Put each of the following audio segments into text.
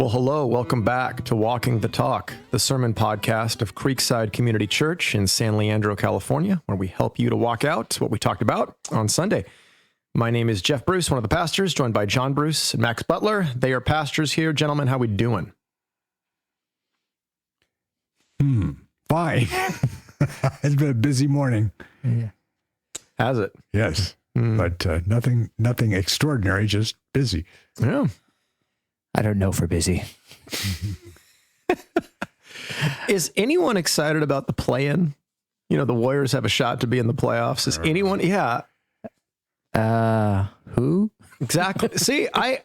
Well, hello. Welcome back to Walking the Talk, the sermon podcast of Creekside Community Church in San Leandro, California, where we help you to walk out what we talked about on Sunday. My name is Jeff Bruce, one of the pastors, joined by John Bruce and Max Butler. They are pastors here. Gentlemen, how we doing? Fine. It's been a busy morning. Yeah. Has it? Yes. But nothing extraordinary, just busy. Yeah. I don't know for busy. Is anyone excited about the play-in? You know, the Warriors have a shot to be in the playoffs. Is anyone? Yeah, Who? exactly. See, I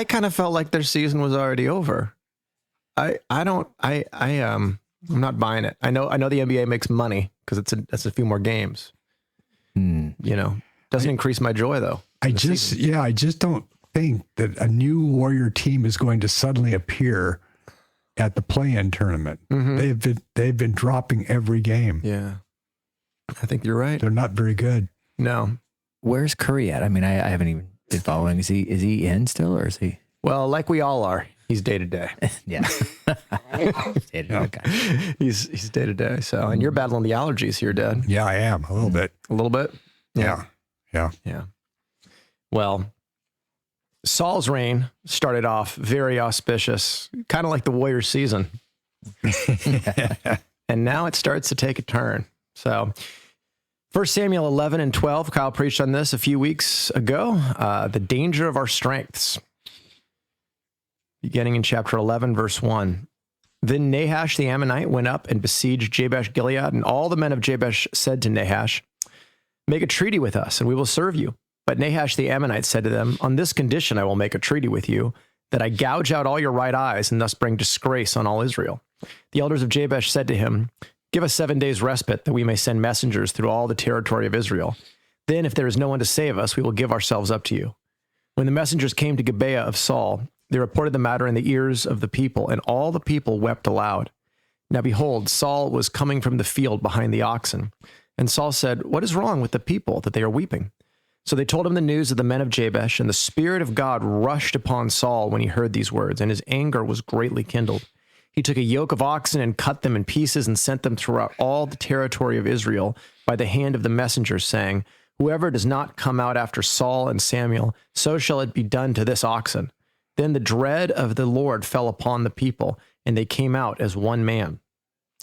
kind of felt like their season was already over. I'm not buying it. I know the NBA makes money because it's a few more games. You know, doesn't increase my joy though. I just don't think that a new Warrior team is going to suddenly appear at the play-in tournament. They've been dropping every game. Yeah, I think you're right. They're not very good. No. Where's Curry at? I mean, I haven't even been following. Is he in still, or is he? Well, like we all are, he's day to day. Yeah. Okay. He's day to day. So, and you're battling the allergies here, Dad. Yeah, I am a little bit. A little bit. Yeah. Well, Saul's reign started off very auspicious, kind of like the Warriors season. And now it starts to take a turn. So 1 Samuel 11 and 12, Kyle preached on this a few weeks ago, the danger of our strengths. Beginning in chapter 11, verse 1. Then Nahash the Ammonite went up and besieged Jabesh Gilead, and all the men of Jabesh said to Nahash, "Make a treaty with us, and we will serve you." But Nahash the Ammonite said to them, "On this condition I will make a treaty with you, that I gouge out all your right eyes and thus bring disgrace on all Israel." The elders of Jabesh said to him, "Give us 7 days respite, that we may send messengers through all the territory of Israel. Then, if there is no one to save us, we will give ourselves up to you." When the messengers came to Gibeah of Saul, they reported the matter in the ears of the people, and all the people wept aloud. Now behold, Saul was coming from the field behind the oxen. And Saul said, "What is wrong with the people that they are weeping?" So they told him the news of the men of Jabesh, and the Spirit of God rushed upon Saul when he heard these words, and his anger was greatly kindled. He took a yoke of oxen and cut them in pieces and sent them throughout all the territory of Israel by the hand of the messengers, saying, "Whoever does not come out after Saul and Samuel, so shall it be done to this oxen." Then the dread of the Lord fell upon the people, and they came out as one man.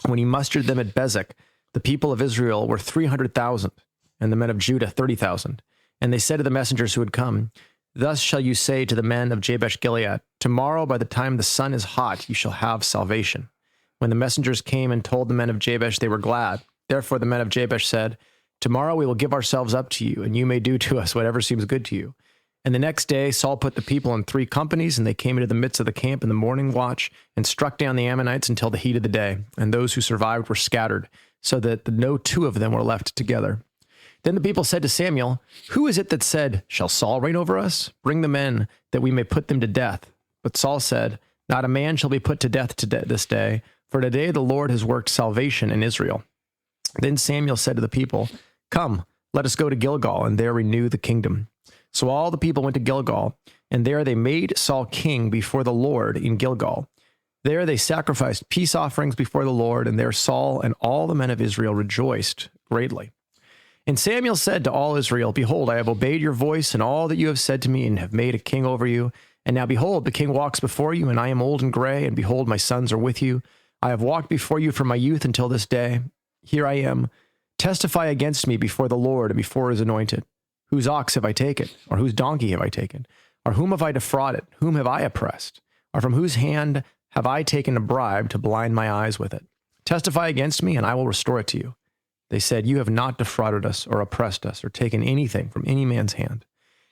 When he mustered them at Bezek, the people of Israel were 300,000, and the men of Judah 30,000. And they said to the messengers who had come, "Thus shall you say to the men of Jabesh Gilead, tomorrow by the time the sun is hot, you shall have salvation." When the messengers came and told the men of Jabesh, they were glad. Therefore the men of Jabesh said, "Tomorrow we will give ourselves up to you, and you may do to us whatever seems good to you." And the next day Saul put the people in 3 companies, and they came into the midst of the camp in the morning watch and struck down the Ammonites until the heat of the day. And those who survived were scattered, so that no 2 of them were left together. Then the people said to Samuel, "Who is it that said, 'Shall Saul reign over us?' Bring the men, that we may put them to death." But Saul said, "Not a man shall be put to death this day, for today the Lord has worked salvation in Israel." Then Samuel said to the people, "Come, let us go to Gilgal, and there renew the kingdom." So all the people went to Gilgal, and there they made Saul king before the Lord in Gilgal. There they sacrificed peace offerings before the Lord, and there Saul and all the men of Israel rejoiced greatly. And Samuel said to all Israel, "Behold, I have obeyed your voice and all that you have said to me, and have made a king over you. And now behold, the king walks before you, and I am old and gray, and behold, my sons are with you. I have walked before you from my youth until this day. Here I am. Testify against me before the Lord and before his anointed. Whose ox have I taken? Or whose donkey have I taken? Or whom have I defrauded? Whom have I oppressed? Or from whose hand have I taken a bribe to blind my eyes with it? Testify against me, and I will restore it to you." They said, "You have not defrauded us or oppressed us or taken anything from any man's hand."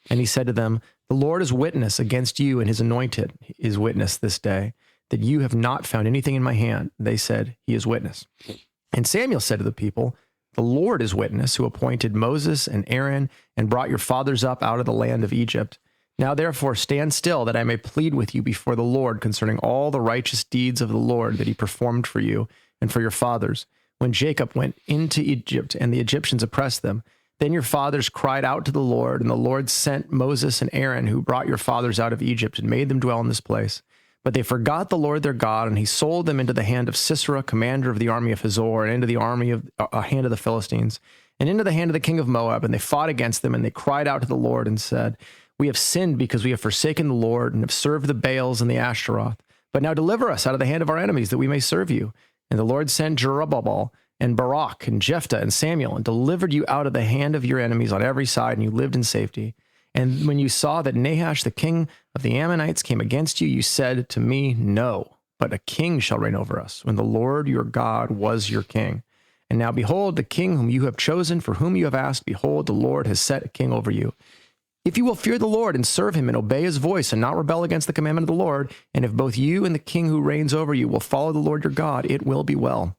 And he said to them, "The Lord is witness against you, and his anointed is witness this day, that you have not found anything in my hand." They said, "He is witness." And Samuel said to the people, "The Lord is witness, who appointed Moses and Aaron and brought your fathers up out of the land of Egypt. Now therefore stand still, that I may plead with you before the Lord concerning all the righteous deeds of the Lord that he performed for you and for your fathers, when Jacob went into Egypt and the Egyptians oppressed them. Then your fathers cried out to the Lord, and the Lord sent Moses and Aaron, who brought your fathers out of Egypt and made them dwell in this place. But they forgot the Lord their God, and he sold them into the hand of Sisera, commander of the army of Hazor, and into the army of hand of the Philistines, and into the hand of the king of Moab. And they fought against them, and they cried out to the Lord and said, we have sinned because we have forsaken the Lord and have served the Baals and the Ashtaroth. But now deliver us out of the hand of our enemies, that we may serve you. And the Lord sent Jerubbaal and Barak and Jephthah and Samuel, and delivered you out of the hand of your enemies on every side, and you lived in safety. And when you saw that Nahash, the king of the Ammonites, came against you, you said to me, no, but a king shall reign over us, when the Lord your God was your king. And now behold, the king whom you have chosen, for whom you have asked, behold, the Lord has set a king over you. If you will fear the Lord and serve him and obey his voice and not rebel against the commandment of the Lord, and if both you and the king who reigns over you will follow the Lord your God, it will be well.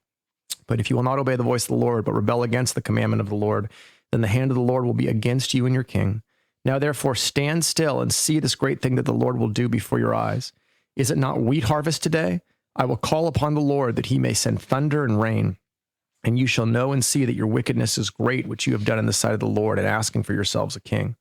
But if you will not obey the voice of the Lord, but rebel against the commandment of the Lord, then the hand of the Lord will be against you and your king. Now therefore stand still and see this great thing that the Lord will do before your eyes. Is it not wheat harvest today? I will call upon the Lord that he may send thunder and rain. And you shall know and see that your wickedness is great, which you have done in the sight of the Lord, and asking for yourselves a king.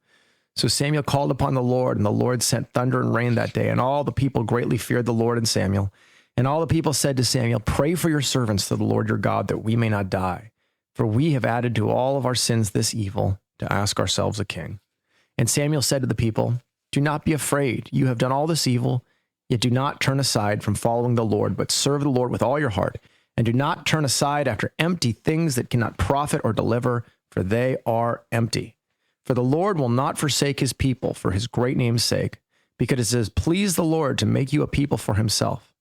So Samuel called upon the Lord, and the Lord sent thunder and rain that day. And all the people greatly feared the Lord and Samuel. And all the people said to Samuel, pray for your servants to the Lord your God, that we may not die. For we have added to all of our sins this evil, to ask ourselves a king. And Samuel said to the people, do not be afraid. You have done all this evil, yet do not turn aside from following the Lord, but serve the Lord with all your heart. And do not turn aside after empty things that cannot profit or deliver, for they are empty. For the Lord will not forsake his people for his great name's sake, because it has pleased the Lord to make you a people for himself.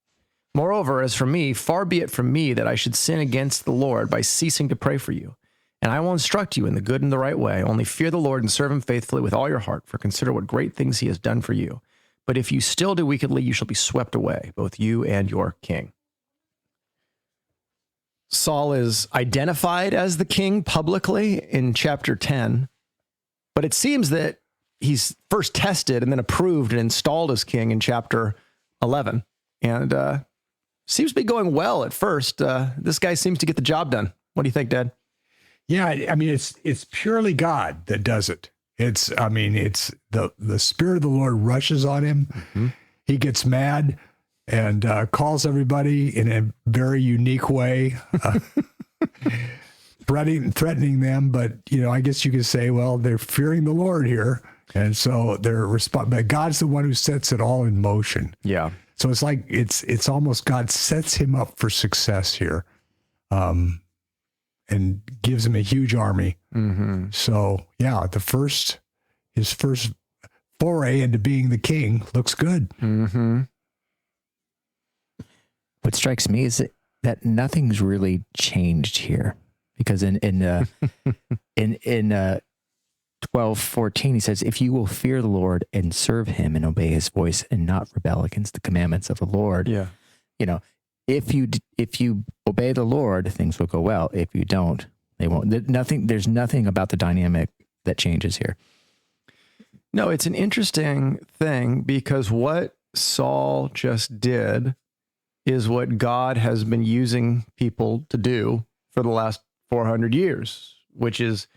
Moreover, as for me, far be it from me that I should sin against the Lord by ceasing to pray for you. And I will instruct you in the good and the right way. Only fear the Lord and serve him faithfully with all your heart, for consider what great things he has done for you. But if you still do wickedly, you shall be swept away, both you and your king. Saul is identified as the king publicly in chapter 10, but it seems that he's first tested and then approved and installed as king in chapter 11. And seems to be going well at first. This guy seems to get the job done. What do you think, Dad? Yeah, I mean, it's purely God that does it. It's the Spirit of the Lord rushes on him. Mm-hmm. He gets mad and calls everybody in a very unique way, threatening them. But, I guess you could say, well, they're fearing the Lord here. And so they're but God's the one who sets it all in motion. Yeah. So it's like, it's almost God sets him up for success here. And gives him a huge army. Mm-hmm. So yeah, his first foray into being the king looks good. Mm-hmm. What strikes me is that nothing's really changed here, because in 12:14 he says, "If you will fear the Lord and serve Him and obey His voice and not rebel against the commandments of the Lord, if you obey the Lord, things will go well. If you don't, they won't." There's nothing about the dynamic that changes here. No, it's an interesting thing, because what Saul just did is what God has been using people to do for the last 400 years, which is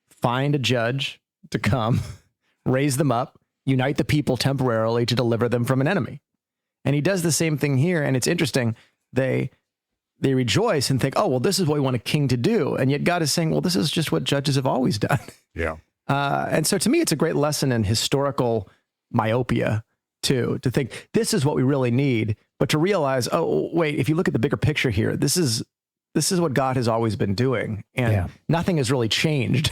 find a judge to come, raise them up, unite the people temporarily to deliver them from an enemy. And he does the same thing here. And it's interesting. They rejoice and think, oh, well, this is what we want a king to do. And yet God is saying, well, this is just what judges have always done. Yeah. And so to me, it's a great lesson in historical myopia too, to think this is what we really need, but to realize, oh, wait, if you look at the bigger picture here, this is what God has always been doing. And nothing has really changed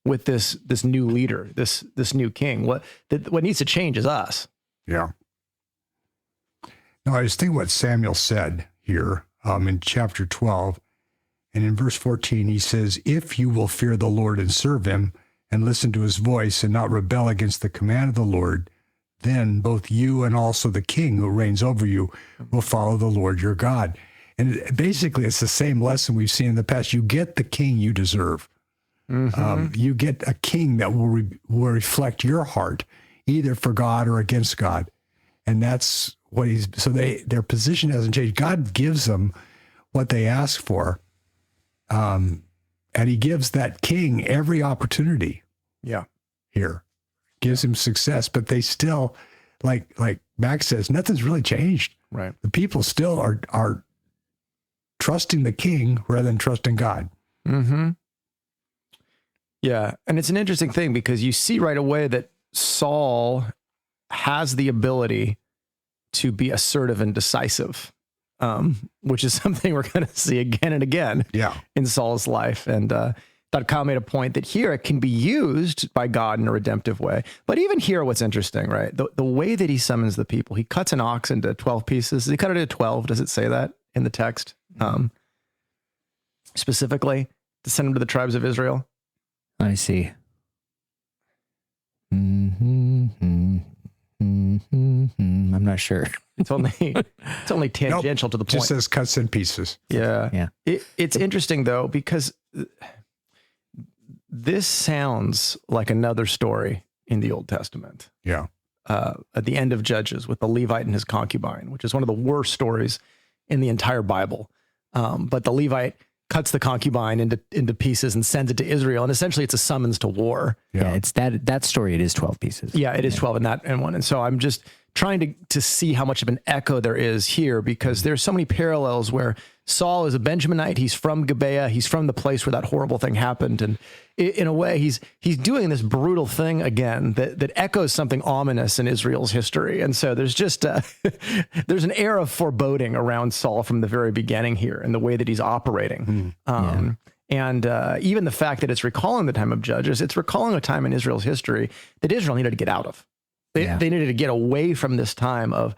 with this new leader, this new king. What needs to change is us. Yeah. No, I was thinking what Samuel said here in chapter 12. And in verse 14, he says, "If you will fear the Lord and serve him and listen to his voice and not rebel against the command of the Lord, then both you and also the king who reigns over you will follow the Lord your God." And basically, it's the same lesson we've seen in the past. You get the king you deserve. Mm-hmm. You get a king that will reflect your heart, either for God or against God. And that's what their position hasn't changed. God gives them what they ask for. And he gives that king every opportunity. Yeah. Here. Gives him success, but they still, like Max says, nothing's really changed. Right. The people still are trusting the king rather than trusting God. Mm-hmm. Yeah. And it's an interesting thing because you see right away that Saul has the ability to be assertive and decisive, which is something we're going to see again and again in Saul's life. And thought Kyle made a point that here it can be used by God in a redemptive way. But even here, what's interesting, right? The way that he summons the people, he cuts an ox into 12 pieces. Does he cut it into 12? Does it say that in the text? Specifically to send them to the tribes of Israel? I see. I'm not sure. It's only tangential to the point. Just says cuts in pieces. Yeah. It's interesting though, because this sounds like another story in the Old Testament. Yeah. At the end of Judges with the Levite and his concubine, which is one of the worst stories in the entire Bible. But the Levite cuts the concubine into pieces and sends it to Israel. And essentially it's a summons to war. Yeah, it's that story. It is 12 pieces. Yeah, it is 12 in that and one. And so I'm just trying to see how much of an echo there is here, because there's so many parallels where Saul is a Benjaminite. He's from Gibeah. He's from the place where that horrible thing happened. And in a way, he's doing this brutal thing again that echoes something ominous in Israel's history. And so there's just there's an air of foreboding around Saul from the very beginning here and the way that he's operating. And even the fact that it's recalling the time of Judges, it's recalling a time in Israel's history that Israel needed to get out of. They needed to get away from this time of,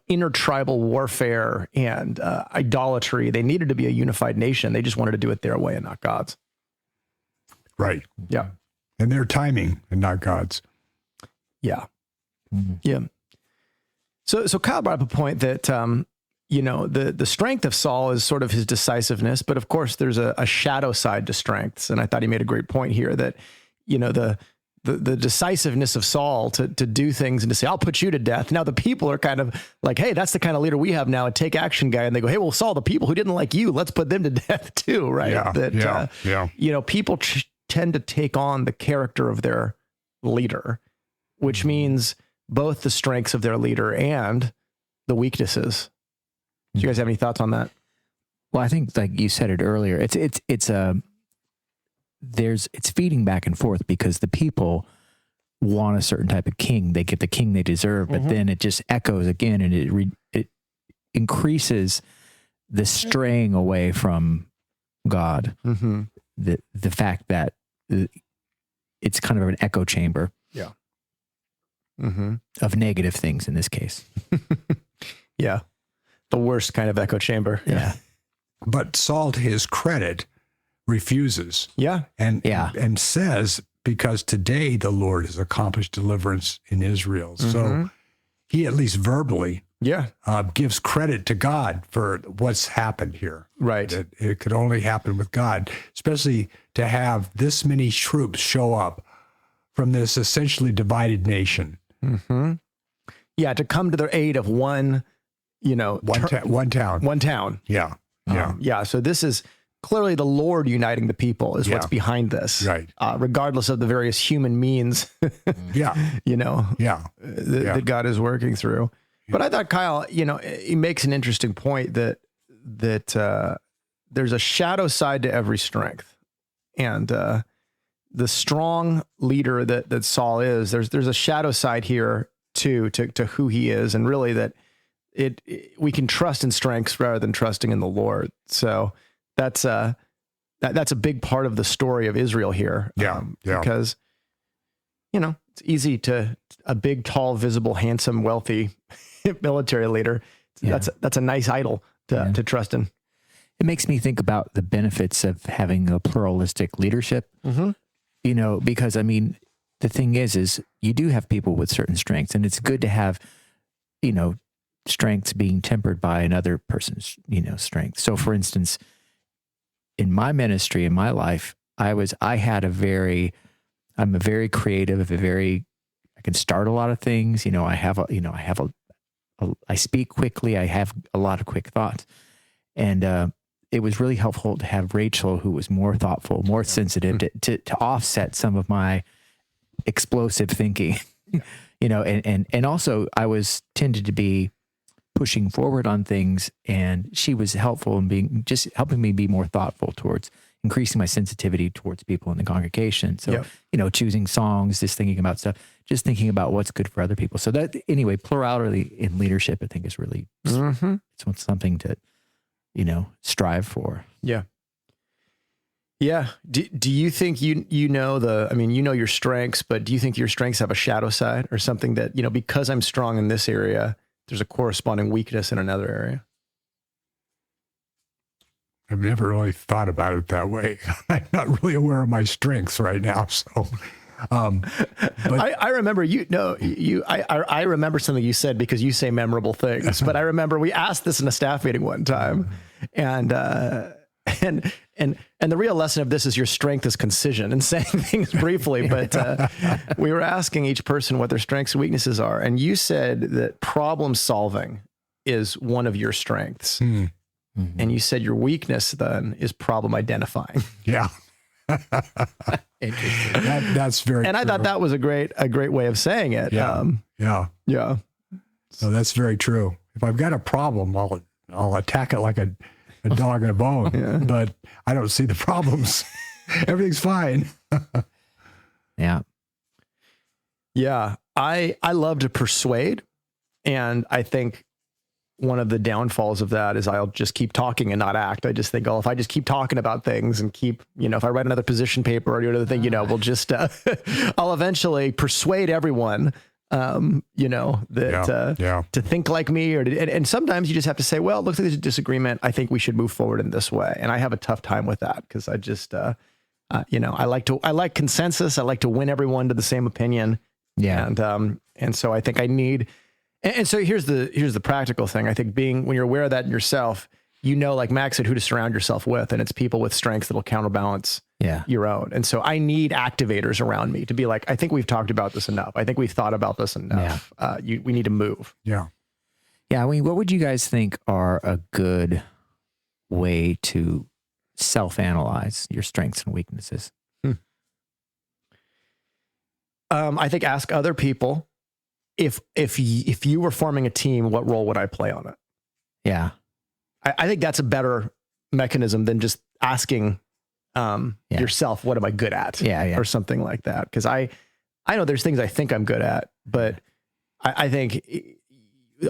intertribal warfare and idolatry. They needed to be a unified nation. They just wanted to do it their way and not God's. Right. Yeah. And their timing and not God's. Yeah. Mm-hmm. Yeah. So Kyle brought up a point that, the strength of Saul is sort of his decisiveness, but of course there's a shadow side to strengths. And I thought he made a great point here that, the decisiveness of Saul to do things and to say, I'll put you to death. Now the people are kind of like, hey, that's the kind of leader we have now, a take action guy. And they go, hey, well, Saul, the people who didn't like you, let's put them to death too. Right. People tend to take on the character of their leader, which means both the strengths of their leader and the weaknesses. Do you guys have any thoughts on that? Well, I think like you said it earlier, it's feeding back and forth because the people want a certain type of king. They get the king they deserve, but then it just echoes again, and it increases the straying away from God. Mm-hmm. The fact that it's kind of an echo chamber. Yeah. Mm-hmm. Of negative things in this case. Yeah. The worst kind of echo chamber. Yeah. But Saul, to his credit, refuses. Yeah. And says, because today the Lord has accomplished deliverance in Israel. Mm-hmm. So he at least verbally gives credit to God for what's happened here. Right. It could only happen with God, especially to have this many troops show up from this essentially divided nation. Mm-hmm. Yeah, to come to the aid of one town. Yeah. So this is clearly the Lord uniting the people is what's behind this. Right. Regardless of the various human means. That God is working through. Yeah. But I thought Kyle, he makes an interesting point that there's a shadow side to every strength. And the strong leader that Saul is, there's a shadow side here too, to who he is, and really that we can trust in strengths rather than trusting in the Lord. So that's a big part of the story of Israel here. Because it's easy to a big, tall, visible, handsome, wealthy military leader. That's a nice idol to trust in. It makes me think about the benefits of having a pluralistic leadership. Mm-hmm. Because the thing is you do have people with certain strengths, and it's good to have, strengths being tempered by another person's, strength. So for instance, in my ministry, in my life, I'm a very creative, I can start a lot of things. I speak quickly. I have a lot of quick thoughts. And, it was really helpful to have Rachel, who was more thoughtful, more sensitive, to offset some of my explosive thinking. you know, and also I was tended to be pushing forward on things, and she was helpful in just helping me be more thoughtful towards increasing my sensitivity towards people in the congregation. So, you know, choosing songs, just thinking about stuff, just thinking about what's good for other people. So that, anyway, plurality in leadership, I think, is really it's something to, you know, strive for. Yeah. Yeah. Do you think you know I mean, you know your strengths, but do you think your strengths have a shadow side or something that, you know, because I'm strong in this area, there's a corresponding weakness in another area? I've never really thought about it that way. I'm not really aware of my strengths right now. So, but I remember I remember something you said because you say memorable things, but I remember we asked this in a staff meeting one time, and the real lesson of this is your strength is concision and saying things briefly, but we were asking each person what their strengths and weaknesses are. And you said that problem solving is one of your strengths. And you said your weakness then is problem identifying. Yeah. Interesting. That's very And true. I thought that was a great way of saying it. Yeah. Yeah. So that's very true. If I've got a problem, I'll attack it like a dog in a bone, but I don't see the problems. Everything's fine. Yeah. Yeah. I love to persuade. And I think one of the downfalls of that is I'll just keep talking and not act. I just think, if I just keep talking about things and keep, you know, if I write another position paper or do another thing, you know, we'll just, I'll eventually persuade everyone, you know, that to think like me and sometimes you just have to say, well, it looks like there's a disagreement. I think we should move forward in this way. And I have a tough time with that because I just, you know, I like consensus. I like to win everyone to the same opinion. Yeah. And so I think I need, and so here's the practical thing. I think when you're aware of that in yourself, you know, like Max said, who to surround yourself with, and it's people with strengths that'll counterbalance your own. And so I need activators around me to be like, I think we've talked about this enough. I think we've thought about this enough. We need to move. Yeah. Yeah. I mean, what would you guys think are a good way to self-analyze your strengths and weaknesses? I think ask other people, if you were forming a team, what role would I play on it? Yeah. I think that's a better mechanism than just asking yourself, what am I good at? Or something like that. Because I know there's things I think I'm good at, but I think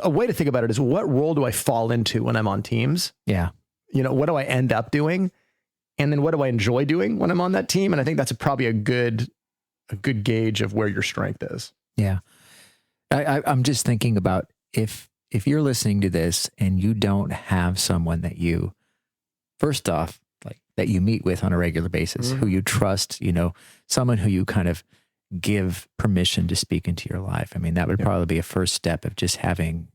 a way to think about it is what role do I fall into when I'm on teams? Yeah. You know, what do I end up doing? And then what do I enjoy doing when I'm on that team? And I think that's probably a good gauge of where your strength is. Yeah. I'm just thinking about if you're listening to this and you don't have someone that you, first off, like that you meet with on a regular basis, who you trust, you know, someone who you kind of give permission to speak into your life. I mean, that would probably be a first step of just having,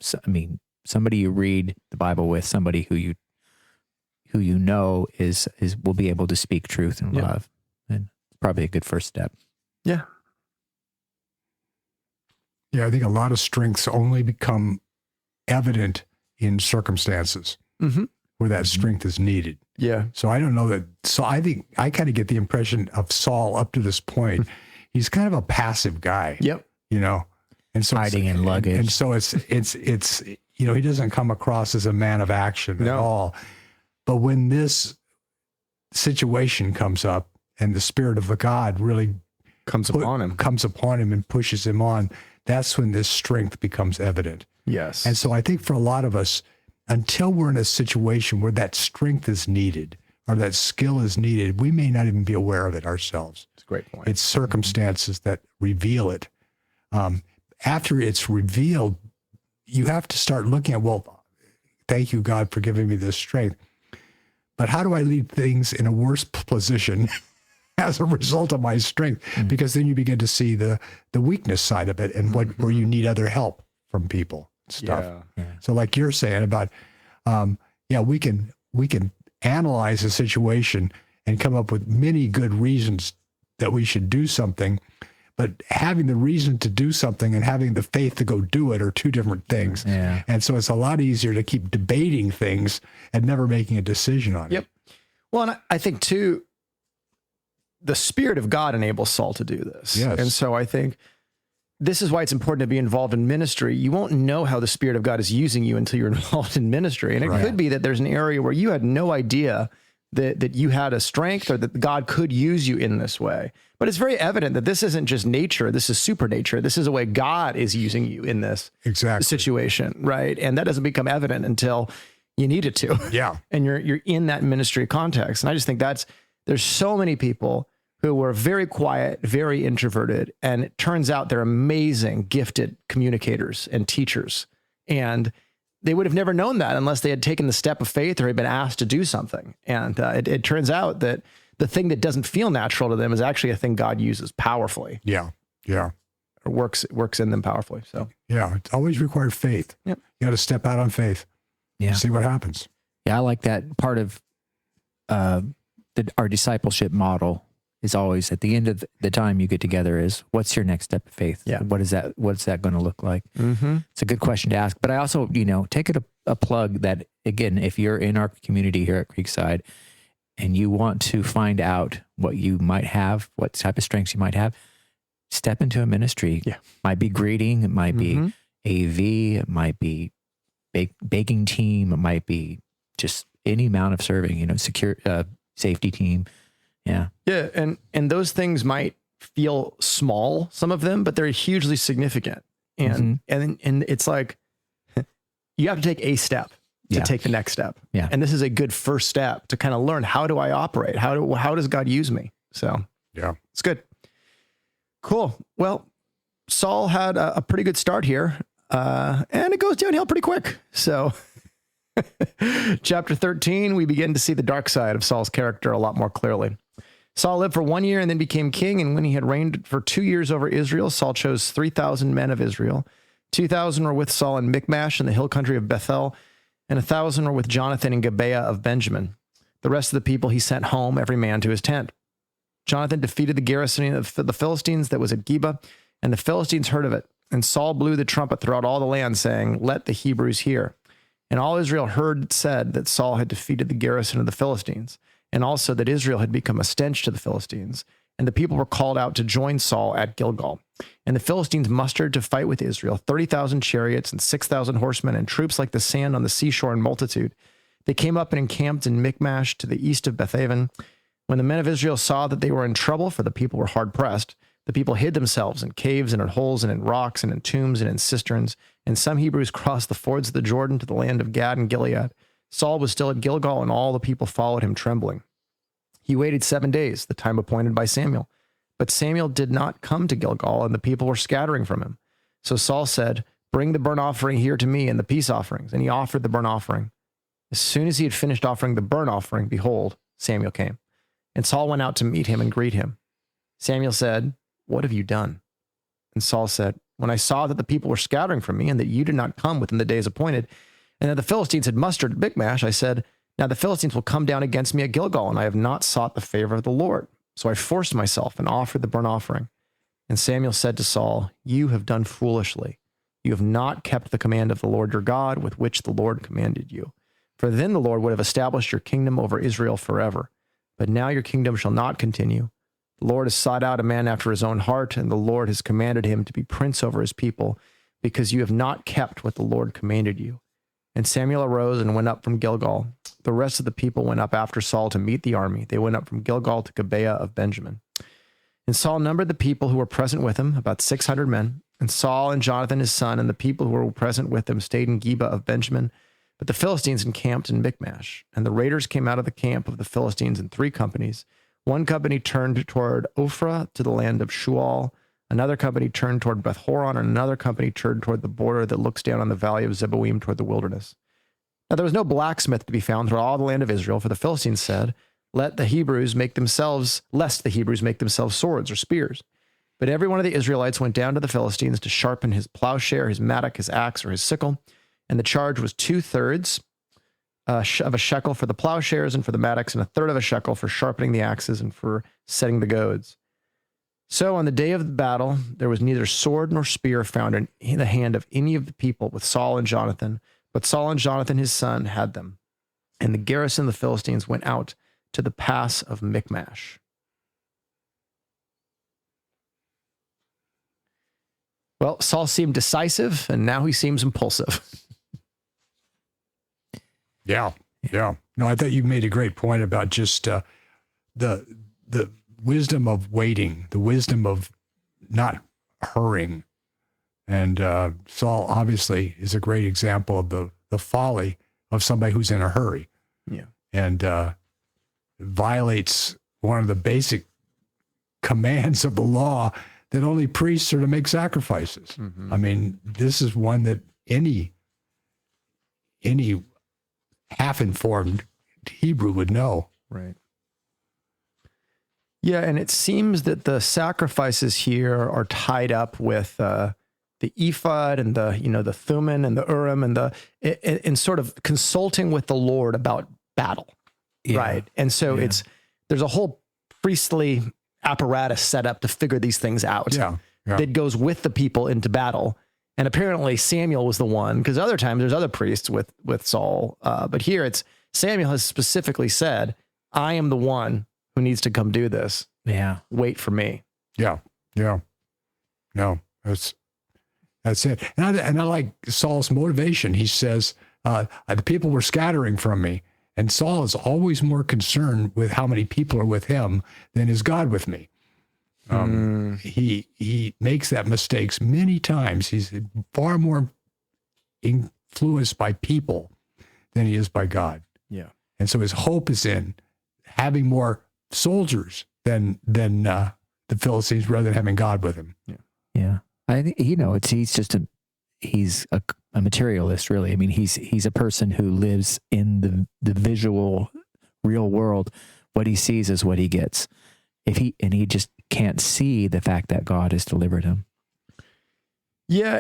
somebody you read the Bible with, somebody who you know is will be able to speak truth and love. And it's probably a good first step. Yeah. Yeah, I think a lot of strengths only become evident in circumstances where that strength is needed. Yeah. So I don't know that. So I think I kind of get the impression of Saul up to this point. He's kind of a passive guy. Yep. You know, and so hiding in luggage. And so it's you know, he doesn't come across as a man of action at all. But when this situation comes up and the Spirit of the God really comes upon him and pushes him on, that's when this strength becomes evident. Yes. And so I think for a lot of us, until we're in a situation where that strength is needed or that skill is needed, we may not even be aware of it ourselves. That's a great point. It's circumstances that reveal it. After it's revealed, you have to start looking at, well, thank you, God, for giving me this strength. But how do I leave things in a worse position as a result of my strength? Because then you begin to see the weakness side of it and where you need other help from people and stuff. So like you're saying about, we can analyze a situation and come up with many good reasons that we should do something, but having the reason to do something and having the faith to go do it are two different things. Yeah. And so it's a lot easier to keep debating things and never making a decision on it. Well, and I think too, the Spirit of God enables Saul to do this. Yes. And so I think this is why it's important to be involved in ministry. You won't know how the Spirit of God is using you until you're involved in ministry. And it could be that there's an area where you had no idea that you had a strength or that God could use you in this way. But it's very evident that this isn't just nature. This is supernature. This is a way God is using you in this situation, right? And that doesn't become evident until you need it to. Yeah. And you're in that ministry context. And I just think there's so many people who were very quiet, very introverted, and it turns out they're amazing, gifted communicators and teachers. And they would have never known that unless they had taken the step of faith or had been asked to do something. And it turns out that the thing that doesn't feel natural to them is actually a thing God uses powerfully. Yeah. Yeah. Or works in them powerfully. So yeah, it's always required faith. Yep. You got to step out on faith. Yeah. See what happens. Yeah. I like that part of our discipleship model is always at the end of the time you get together is what's your next step of faith? Yeah. What's that going to look like? Mm-hmm. It's a good question to ask, but I also, take it a plug that again, if you're in our community here at Creekside and you want to find out what you might have, what type of strengths you might have, step into a ministry. Yeah. Might be greeting. It might be AV. It might be baking team. It might be just any amount of serving, secure, safety team. Yeah. Yeah. And those things might feel small, some of them, but they're hugely significant. And it's like, you have to take a step to take the next step. Yeah. And this is a good first step to kind of learn, how do I operate? How does God use me? So yeah, it's good. Cool. Well, Saul had a pretty good start here. And it goes downhill pretty quick. So chapter 13, we begin to see the dark side of Saul's character a lot more clearly. Saul lived for 1 year and then became king. And when he had reigned for 2 years over Israel, Saul chose 3,000 men of Israel. 2,000 were with Saul in Michmash in the hill country of Bethel, and 1,000 were with Jonathan in Gibeah of Benjamin. The rest of the people he sent home, every man to his tent. Jonathan defeated the garrison of the Philistines that was at Geba, and the Philistines heard of it. And Saul blew the trumpet throughout all the land, saying, "Let the Hebrews hear." And all Israel heard said that Saul had defeated the garrison of the Philistines, and also that Israel had become a stench to the Philistines. And the people were called out to join Saul at Gilgal. And the Philistines mustered to fight with Israel 30,000 chariots and 6,000 horsemen and troops like the sand on the seashore in multitude. They came up and encamped in Michmash to the east of Bethaven. When the men of Israel saw that they were in trouble, for the people were hard pressed, the people hid themselves in caves and in holes and in rocks and in tombs and in cisterns. And some Hebrews crossed the fords of the Jordan to the land of Gad and Gilead. Saul was still at Gilgal, and all the people followed him trembling. He waited 7 days, the time appointed by Samuel. But Samuel did not come to Gilgal, and the people were scattering from him. So Saul said, "Bring the burnt offering here to me and the peace offerings." And he offered the burnt offering. As soon as he had finished offering the burnt offering, behold, Samuel came. And Saul went out to meet him and greet him. Samuel said, "What have you done?" And Saul said, "When I saw that the people were scattering from me, and that you did not come within the days appointed, and that the Philistines had mustered at Michmash, I said, now the Philistines will come down against me at Gilgal, and I have not sought the favor of the Lord. So I forced myself and offered the burnt offering." And Samuel said to Saul, "You have done foolishly. You have not kept the command of the Lord your God, with which the Lord commanded you. For then the Lord would have established your kingdom over Israel forever. But now your kingdom shall not continue. The Lord has sought out a man after his own heart, and the Lord has commanded him to be prince over his people, because you have not kept what the Lord commanded you." And Samuel arose and went up from Gilgal. The rest of the people went up after Saul to meet the army. They went up from Gilgal to Gibeah of Benjamin. And Saul numbered the people who were present with him, about 600 men. And Saul and Jonathan his son and the people who were present with him stayed in Geba of Benjamin. But the Philistines encamped in Michmash. And the raiders came out of the camp of the Philistines in 3 companies. One company turned toward Ophrah to the land of Shual. Another company turned toward Beth-horon, and another company turned toward the border that looks down on the valley of Zeboim toward the wilderness. Now there was no blacksmith to be found through all the land of Israel, for the Philistines said, lest the Hebrews make themselves swords or spears. But every one of the Israelites went down to the Philistines to sharpen his plowshare, his mattock, his axe, or his sickle. And the charge was 2/3 of a shekel for the plowshares and for the mattocks, and 1/3 of a shekel for sharpening the axes and for setting the goads. So on the day of the battle, there was neither sword nor spear found in the hand of any of the people with Saul and Jonathan, but Saul and Jonathan his son had them. And the garrison of the Philistines went out to the pass of Michmash. Well, Saul seemed decisive, and now he seems impulsive. Yeah. No, I thought you made a great point about just the wisdom of waiting, the wisdom of not hurrying. And Saul obviously is a great example of the folly of somebody who's in a hurry. Yeah. And violates one of the basic commands of the law that only priests are to make sacrifices. Mm-hmm. I mean, this is one that any half-informed Hebrew would know. Right. Yeah, and it seems that the sacrifices here are tied up with the ephod and the Thummim and the Urim and in sort of consulting with the Lord about battle, right? And so there's a whole priestly apparatus set up to figure these things out. That goes with the people into battle. And apparently Samuel was the one, because other times there's other priests with Saul, but here it's Samuel has specifically said, "I am the one who needs to come do this. Yeah, wait for me." Yeah. No, that's it. And I like Saul's motivation. He says, the people were scattering from me. And Saul is always more concerned with how many people are with him than is God with me. He makes that mistakes many times. He's far more influenced by people than he is by God. Yeah. And so his hope is in having more soldiers than the Philistines rather than having God with him. Yeah. I think, he's a materialist, really. I mean, he's a person who lives in the visual real world. What he sees is what he gets. He just can't see the fact that God has delivered him. Yeah.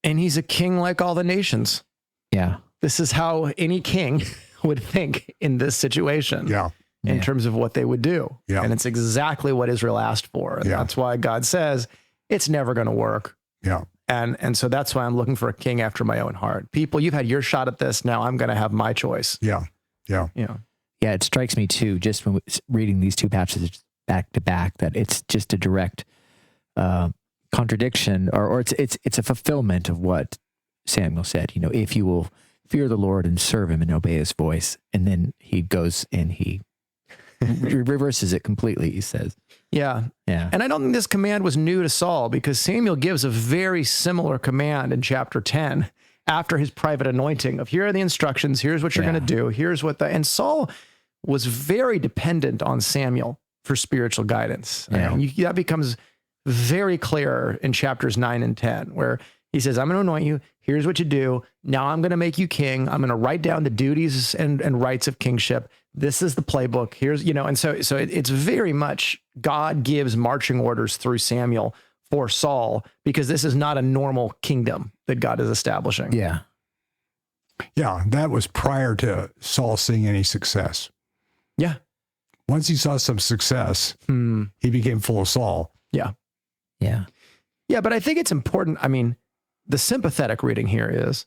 And he's a king like all the nations. Yeah. This is how any king would think in this situation. Yeah. In terms of what they would do. Yeah. And it's exactly what Israel asked for. And that's why God says it's never going to work. Yeah. And so that's why I'm looking for a king after my own heart. People, you've had your shot at this. Now I'm going to have my choice. Yeah. Yeah, it strikes me too, just when reading these two passages back to back, that it's just a direct contradiction, or it's a fulfillment of what Samuel said. If you will fear the Lord and serve him and obey his voice. And then he goes and he reverses it completely, he says. Yeah. And I don't think this command was new to Saul, because Samuel gives a very similar command in chapter 10 after his private anointing of, here are the instructions, here's what you're going to do, here's what and Saul was very dependent on Samuel for spiritual guidance. Yeah. And that becomes very clear in chapters 9 and 10, where he says, I'm going to anoint you. Here's what you do. Now I'm going to make you king. I'm going to write down the duties and rights of kingship. This is the playbook. Here's, and so it's very much God gives marching orders through Samuel for Saul, because this is not a normal kingdom that God is establishing. Yeah. Yeah. That was prior to Saul seeing any success. Yeah. Once he saw some success, he became full of Saul. Yeah. Yeah. Yeah. But I think it's important. I mean, the sympathetic reading here is,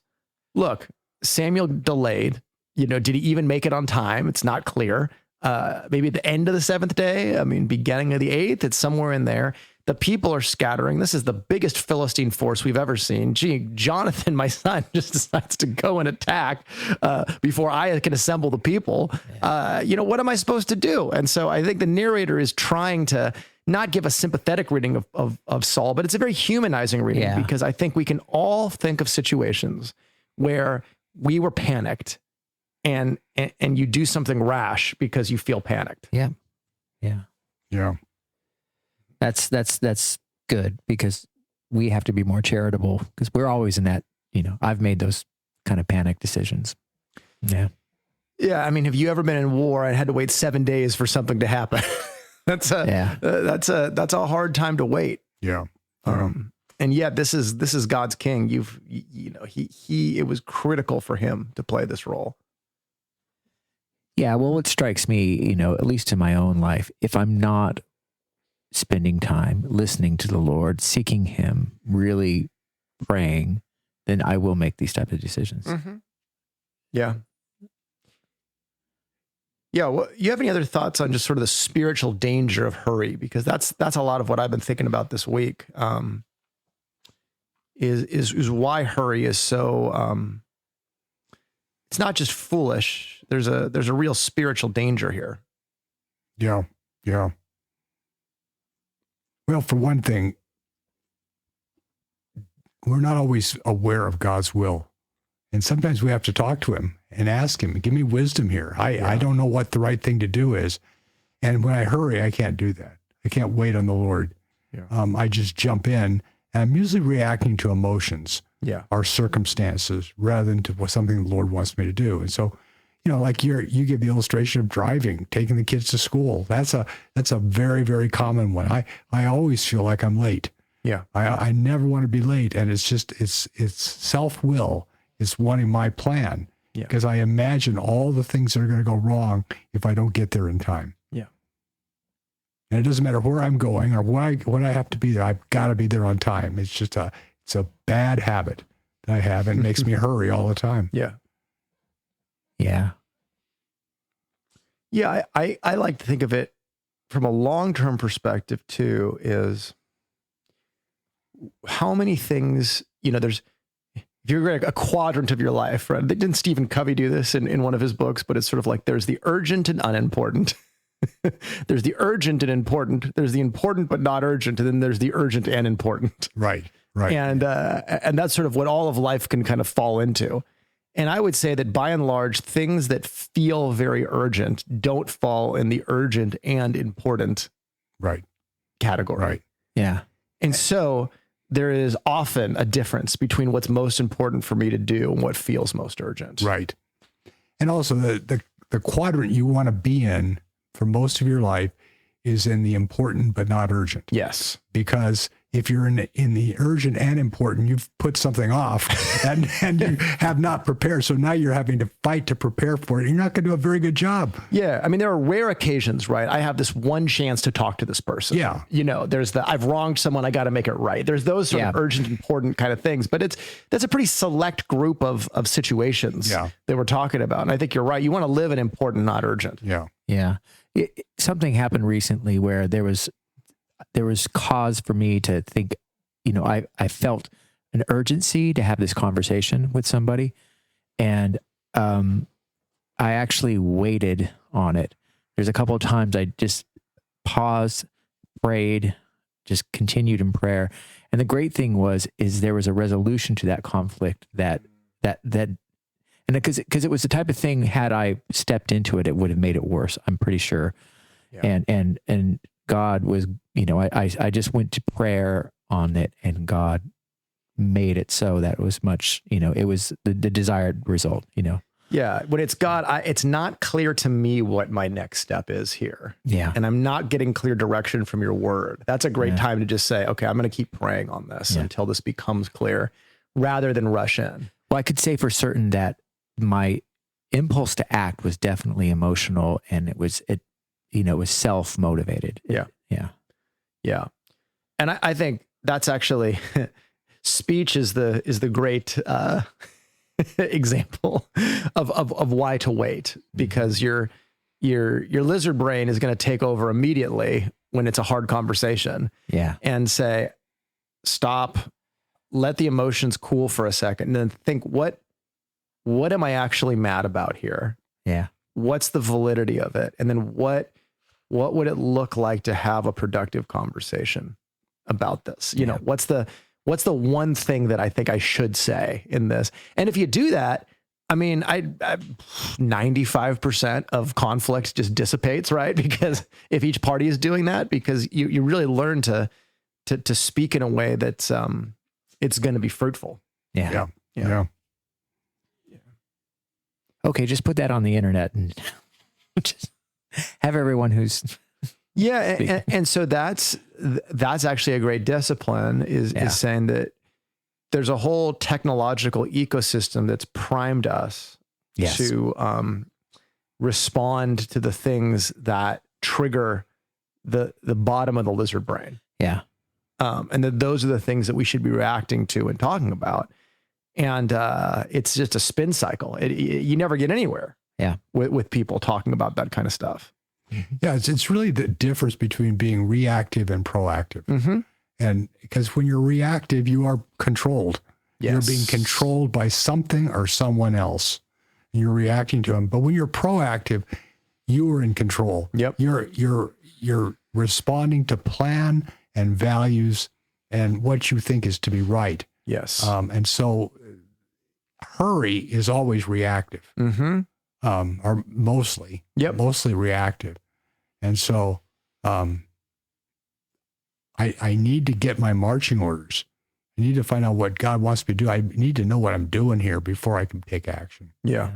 look, Samuel delayed, did he even make it on time? It's not clear. Maybe at the end of the 7th day, beginning of the 8th, it's somewhere in there. The people are scattering. This is the biggest Philistine force we've ever seen. Jonathan, my son, just decides to go and attack before I can assemble the people. What am I supposed to do? And so I think the narrator is trying to not give a sympathetic reading of Saul, but it's a very humanizing reading, because I think we can all think of situations where we were panicked and you do something rash because you feel panicked. Yeah. That's good, because we have to be more charitable, because we're always in that, I've made those kind of panic decisions. Yeah. Yeah. Have you ever been in war and had to wait 7 days for something to happen? That's a hard time to wait. Yeah. And yet this is God's king. It was critical for him to play this role. Yeah. Well, what strikes me, at least in my own life, if I'm not spending time listening to the Lord, seeking him, really praying, then I will make these types of decisions. Mm-hmm. Yeah. Yeah. Well, you have any other thoughts on just sort of the spiritual danger of hurry? Because that's a lot of what I've been thinking about this week. is why hurry is so. It's not just foolish. There's a real spiritual danger here. Yeah. Yeah. Well, for one thing, we're not always aware of God's will. And sometimes we have to talk to him and ask him, give me wisdom here. I don't know what the right thing to do is. And when I hurry, I can't do that. I can't wait on the Lord. Yeah. I just jump in, and I'm usually reacting to emotions or circumstances rather than to something the Lord wants me to do. And so, like you give the illustration of driving, taking the kids to school. That's a very, very common one. I always feel like I'm late. Yeah. I never want to be late. And it's self-will. It's wanting my plan because I imagine all the things that are going to go wrong if I don't get there in time. Yeah. And it doesn't matter where I'm going or when I have to be there. I've got to be there on time. It's just it's a bad habit that I have, and it makes me hurry all the time. Yeah. Yeah. Yeah. I like to think of it from a long-term perspective too, is how many things, there's, if you're a quadrant of your life, right? Didn't Stephen Covey do this in one of his books? But it's sort of like there's the urgent and unimportant. There's the urgent and important. There's the important but not urgent, and then there's the urgent and important. Right. Right. And that's sort of what all of life can kind of fall into. And I would say that by and large, things that feel very urgent don't fall in the urgent and important category. Right. Yeah. And so there is often a difference between what's most important for me to do and what feels most urgent. Right. And also the quadrant you want to be in for most of your life is in the important but not urgent. Yes. Because if you're in the urgent and important, you've put something off and you have not prepared. So now you're having to fight to prepare for it. You're not going to do a very good job. Yeah. I mean, there are rare occasions, right? I have this one chance to talk to this person. Yeah. There's I've wronged someone, I got to make it right. There's those sort of urgent, important kind of things, but that's a pretty select group of situations that we're talking about. And I think you're right. You want to live in important, not urgent. Yeah. Yeah. Something happened recently where there was cause for me to think, I felt an urgency to have this conversation with somebody. And I actually waited on it. There's a couple of times I just paused, prayed, just continued in prayer. And the great thing is there was a resolution to that conflict that and because it was the type of thing, had I stepped into it, it would have made it worse. I'm pretty sure. Yeah. And God was, I just went to prayer on it, and God made it so that it was much, it was the desired result, Yeah. When it's God, it's not clear to me what my next step is here. Yeah. And I'm not getting clear direction from your word. That's a great time to just say, okay, I'm going to keep praying on this until this becomes clear rather than rush in. Well, I could say for certain that my impulse to act was definitely emotional, and it was self-motivated. Yeah. Yeah. And I think that's actually speech is the great example of why to wait, because your lizard brain is going to take over immediately when it's a hard conversation. Yeah. And say, stop, let the emotions cool for a second, and then think, what am I actually mad about here? Yeah. What's the validity of it? And then what would it look like to have a productive conversation about this? What's the one thing that I think I should say in this? And if you do that, I mean, 95% of conflict just dissipates, right? Because if each party is doing that, because you really learn to speak in a way that's it's going to be fruitful. Yeah. Yeah. Okay, just put that on the internet and just have everyone who's and so that's actually a great discipline is saying that there's a whole technological ecosystem that's primed us to respond to the things that trigger the bottom of the lizard brain. Yeah. And that those are the things that we should be reacting to and talking about. And it's just a spin cycle. You never get anywhere with people talking about that kind of stuff. Yeah, it's really the difference between being reactive and proactive. Mm-hmm. And because when you're reactive, you are controlled. Yes. You're being controlled by something or someone else. You're reacting to them. But when you're proactive, you are in control. Yep. You're responding to plan and values and what you think is to be right. Yes. And so hurry is always reactive. Mm-hmm. Or mostly reactive. And so I need to get my marching orders. I need to find out what God wants me to do. I need to know what I'm doing here before I can take action. Yeah.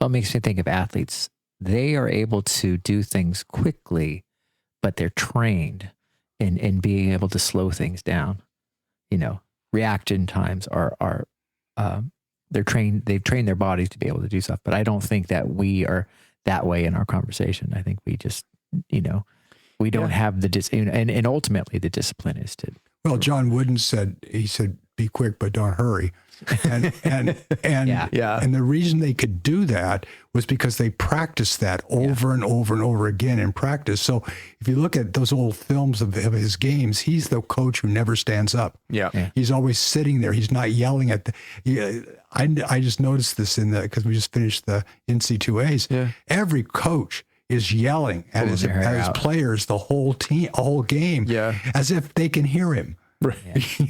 Well, it makes me think of athletes. They are able to do things quickly, but they're trained in being able to slow things down. You know, reaction times are they're trained. They've trained their bodies to be able to do stuff. But I don't think that we are that way in our conversation. I think we just, you know, we don't have the and ultimately the discipline is to. Well, John Wooden said, be quick, but don't hurry. And and the reason they could do that was because they practiced that over and over and over again in practice. So if you look at those old films of his games, he's the coach who never stands up. Yeah. He's always sitting there. He's not yelling at I just noticed this because we just finished the NC2As. Yeah. Every coach is yelling at his players the whole game, as if they can hear him. Right.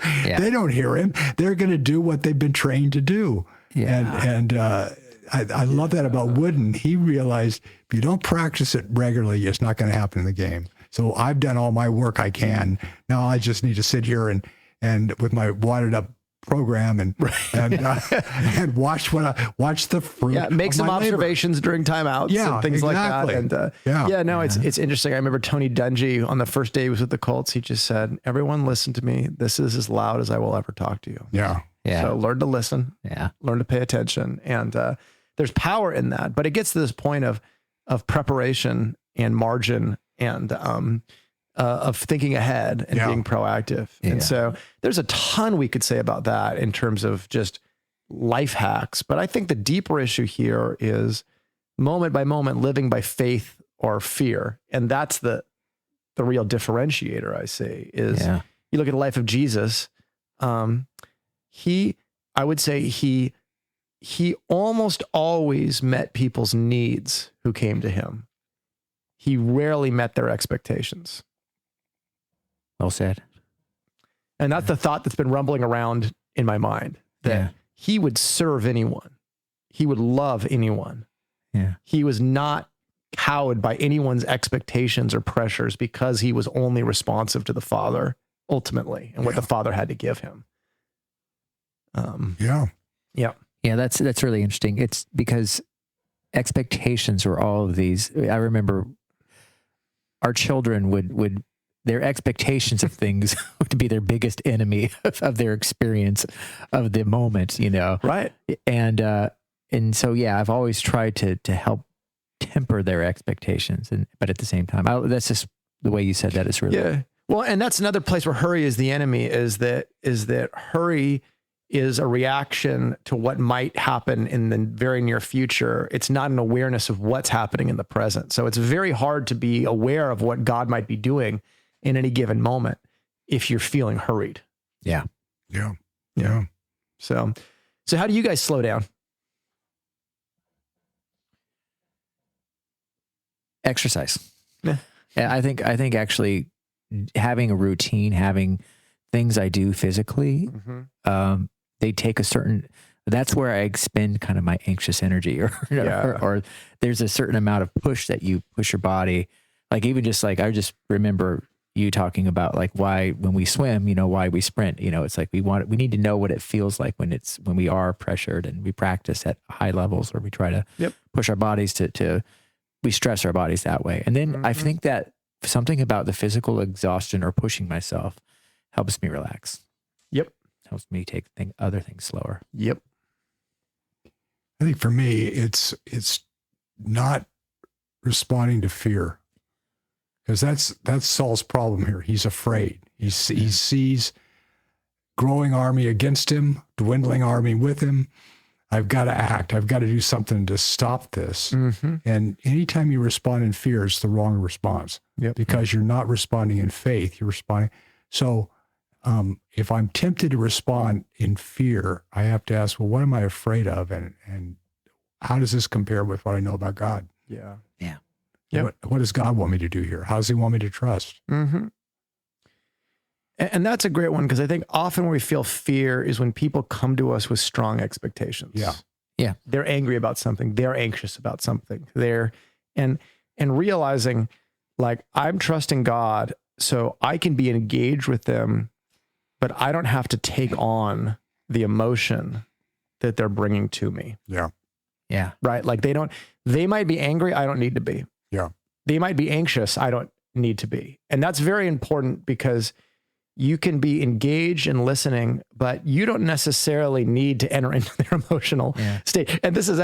They don't hear him. They're going to do what they've been trained to do. Yeah. And I love that about Wooden. He realized if you don't practice it regularly, it's not going to happen in the game. So I've done all my work I can. Now I just need to sit here and with my wadded up program and watch the fruit. Yeah, make some observations during timeouts and things like that. And it's interesting. I remember Tony Dungy on the first day he was with the Colts. He just said, "Everyone, listen to me. This is as loud as I will ever talk to you." Yeah. So learn to listen. Yeah. Learn to pay attention, and there's power in that. But it gets to this point of preparation and margin and of thinking ahead and being proactive. Yeah. And so there's a ton we could say about that in terms of just life hacks. But I think the deeper issue here is moment by moment living by faith or fear. And that's the real differentiator, I say, is you look at the life of Jesus. I would say he almost always met people's needs who came to him. He rarely met their expectations. Well said. And that's the thought that's been rumbling around in my mind, that he would serve anyone. He would love anyone. Yeah. He was not cowed by anyone's expectations or pressures because he was only responsive to the Father ultimately and what the Father had to give him. Yeah, that's really interesting. It's because expectations were all of these. I remember our children would their expectations of things would be their biggest enemy of their experience of the moment, you know? Right. And so, I've always tried to help temper their expectations. But at the same time, that's just the way you said that is really. Yeah. Well, and that's another place where hurry is the enemy, is that hurry is a reaction to what might happen in the very near future. It's not an awareness of what's happening in the present. So it's very hard to be aware of what God might be doing in any given moment if you're feeling hurried. Yeah. So how do you guys slow down? Exercise. Yeah. I think actually having a routine, having things I do physically, they take that's where I expend kind of my anxious energy or there's a certain amount of push that you push your body. Like even just like, I just remember you talking about like why, when we swim, why we sprint, it's like we need to know what it feels like when we are pressured, and we practice at high levels, or we try to push our bodies we stress our bodies that way. And then I think that something about the physical exhaustion or pushing myself helps me relax. Yep. Helps me take other things slower. Yep. I think for me, it's not responding to fear, because that's Saul's problem here. He's afraid. He sees growing army against him, dwindling army with him. I've got to act. I've got to do something to stop this. Mm-hmm. And anytime you respond in fear, it's the wrong response because you're not responding in faith. You're responding. So if I'm tempted to respond in fear, I have to ask, well, what am I afraid of? And how does this compare with what I know about God? Yeah. Yeah. Yep. What does God want me to do here? How does he want me to trust? Mm-hmm. And that's a great one, because I think often where we feel fear is when people come to us with strong expectations. Yeah. Yeah. They're angry about something. They're anxious about something. And realizing, like, I'm trusting God so I can be engaged with them, but I don't have to take on the emotion that they're bringing to me. Yeah. Yeah. Right? Like they might be angry. I don't need to be. Yeah. They might be anxious. I don't need to be. And that's very important, because you can be engaged and listening, but you don't necessarily need to enter into their emotional state. And this is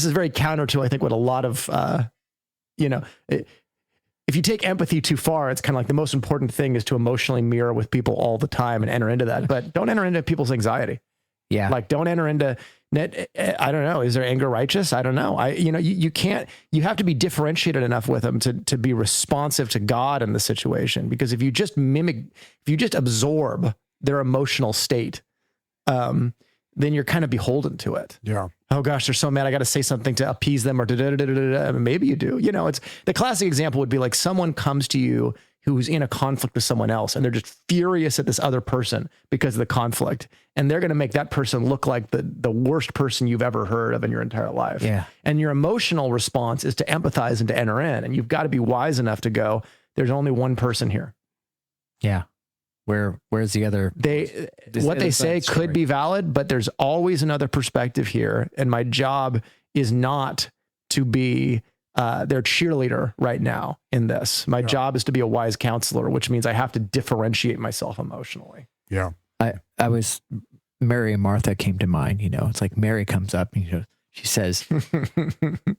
very counter to, I think, what a lot of, if you take empathy too far, it's kind of like the most important thing is to emotionally mirror with people all the time and enter into that, but don't enter into people's anxiety. Yeah. Like, don't enter into I don't know. Is their anger righteous? I don't know. You can't, you have to be differentiated enough with them to be responsive to God in the situation. Because if you just absorb their emotional state, then you're kind of beholden to it. Yeah. Oh gosh, they're so mad. I got to say something to appease them, or maybe you do. It's the classic example would be like someone comes to you who's in a conflict with someone else, and they're just furious at this other person because of the conflict. And they're going to make that person look like the worst person you've ever heard of in your entire life. Yeah. And your emotional response is to empathize and to enter in. And you've got to be wise enough to go, there's only one person here. Yeah. Where's the other? What they say could be valid, but there's always another perspective here. And my job is not to be their cheerleader right now in this. My job is to be a wise counselor, which means I have to differentiate myself emotionally. Yeah. Mary and Martha came to mind. It's like Mary comes up and she says,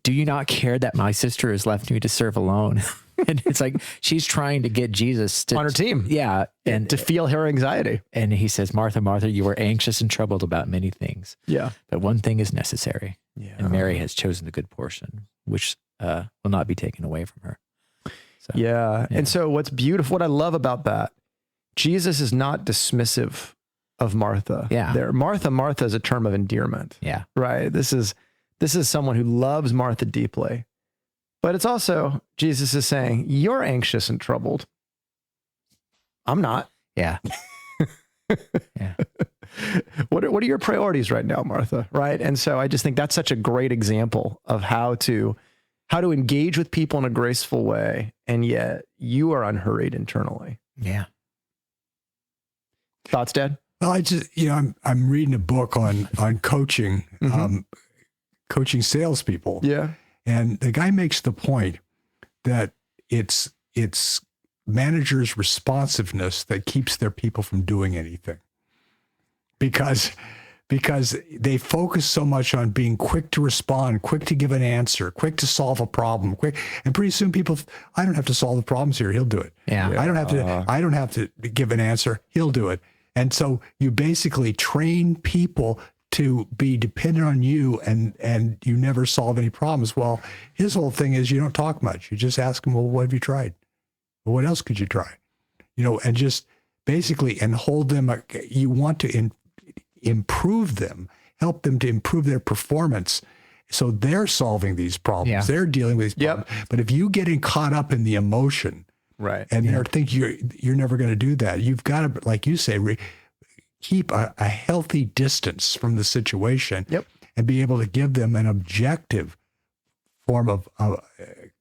"Do you not care that my sister has left me to serve alone?" And it's like she's trying to get Jesus on her team. Yeah. And to feel her anxiety. And he says, "Martha, Martha, you are anxious and troubled about many things. Yeah. But one thing is necessary. Yeah. And Mary has chosen the good portion, which will not be taken away from her." So, yeah. And so what's beautiful, what I love about that, Jesus is not dismissive of Martha. Yeah. Martha is a term of endearment. Yeah. Right. This is someone who loves Martha deeply. But it's also, Jesus is saying, you're anxious and troubled. I'm not. Yeah. Yeah. What are your priorities right now, Martha? Right. And so I just think that's such a great example of how to engage with people in a graceful way. And yet you are unhurried internally. Yeah. Thoughts, Dad? Well, I just, I'm reading a book on coaching, coaching salespeople. Yeah. And the guy makes the point that it's managers' responsiveness that keeps their people from doing anything. Because they focus so much on being quick to respond, quick to give an answer, quick to solve a problem, and pretty soon I don't have to solve the problems here. He'll do it. Yeah. I don't have to give an answer. He'll do it. And so you basically train people to be dependent on you, and you never solve any problems. Well, his whole thing is you don't talk much. You just ask him, well, what have you tried? Well, what else could you try? And just basically, and hold them. You want to improve them, help them to improve their performance. So they're solving these problems. Yeah. They're dealing with these problems. But if you getting caught up in the emotion, right, and they're thinking you're never going to do that, you've got to, like you say, keep a healthy distance from the situation. Yep. And be able to give them an objective form of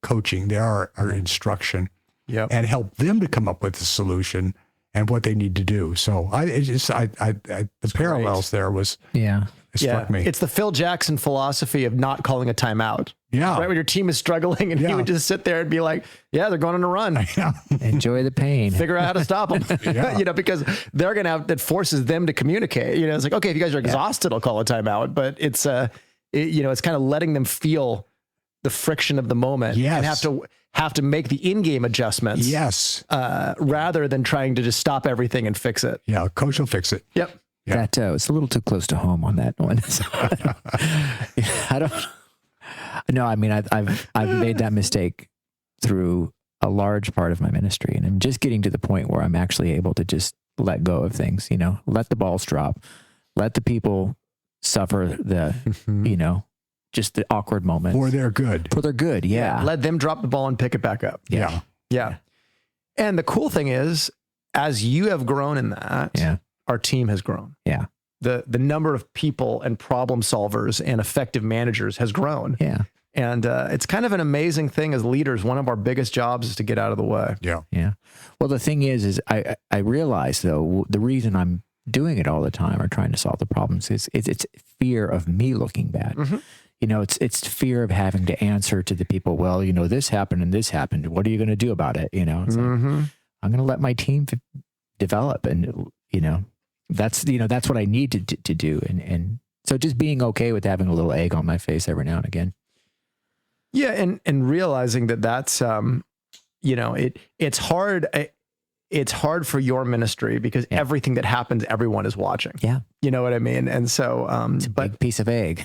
coaching, our instruction, yep, and help them to come up with a solution and what they need to do. So the parallels there was, yeah, it struck me. It's the Phil Jackson philosophy of not calling a timeout. Yeah. Right when your team is struggling, and he would just sit there and be like, "Yeah, they're going on a run. Yeah. Enjoy the pain. Figure out how to stop them." Because they're going to have, that forces them to communicate. It's like, okay, if you guys are exhausted, I'll call a timeout. But it's it's kind of letting them feel the friction of the moment. Yes. And have to make the in-game adjustments. Yes. Rather than trying to just stop everything and fix it. Yeah. Coach will fix it. Yep. Yeah. That it's a little too close to home on that one. So, I don't. No, I mean I've made that mistake through a large part of my ministry, and I'm just getting to the point where I'm actually able to just let go of things. Let the balls drop, let the people suffer the just the awkward moments For their good. For their good. Yeah. Let them drop the ball and pick it back up. Yeah. Yeah. And the cool thing is, as you have grown in that, our team has grown. Yeah. The number of people and problem solvers and effective managers has grown. Yeah. And it's kind of an amazing thing as leaders. One of our biggest jobs is to get out of the way. Yeah. Yeah. Well, the thing is I realize though, the reason I'm doing it all the time or trying to solve the problems is it's fear of me looking bad. Mm-hmm. It's fear of having to answer to the people. Well, this happened and this happened. What are you going to do about it? It's like, I'm going to let my team develop, and that's what I need to do. And so just being okay with having a little egg on my face every now and again. Yeah. And realizing that's, it's hard. It's hard for your ministry because everything that happens, everyone is watching. Yeah. You know what I mean? And so, it's a big piece of egg.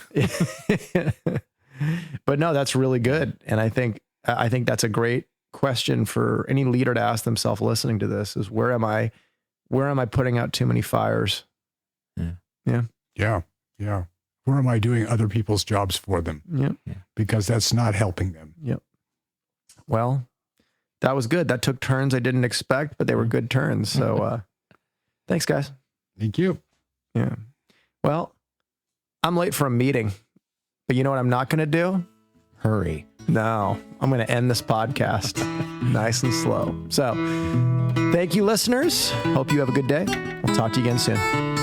But no, that's really good. And I think that's a great question for any leader to ask themselves listening to this is where am I putting out too many fires? Yeah. Where am I doing other people's jobs for them? Yep. Because that's not helping them. Yep. Well, that was good. That took turns I didn't expect, but they were good turns. So, thanks guys. Thank you. Yeah. Well, I'm late for a meeting, but you know what I'm not going to do? Hurry. No, I'm going to end this podcast nice and slow. So thank you, listeners. Hope you have a good day. We'll talk to you again soon.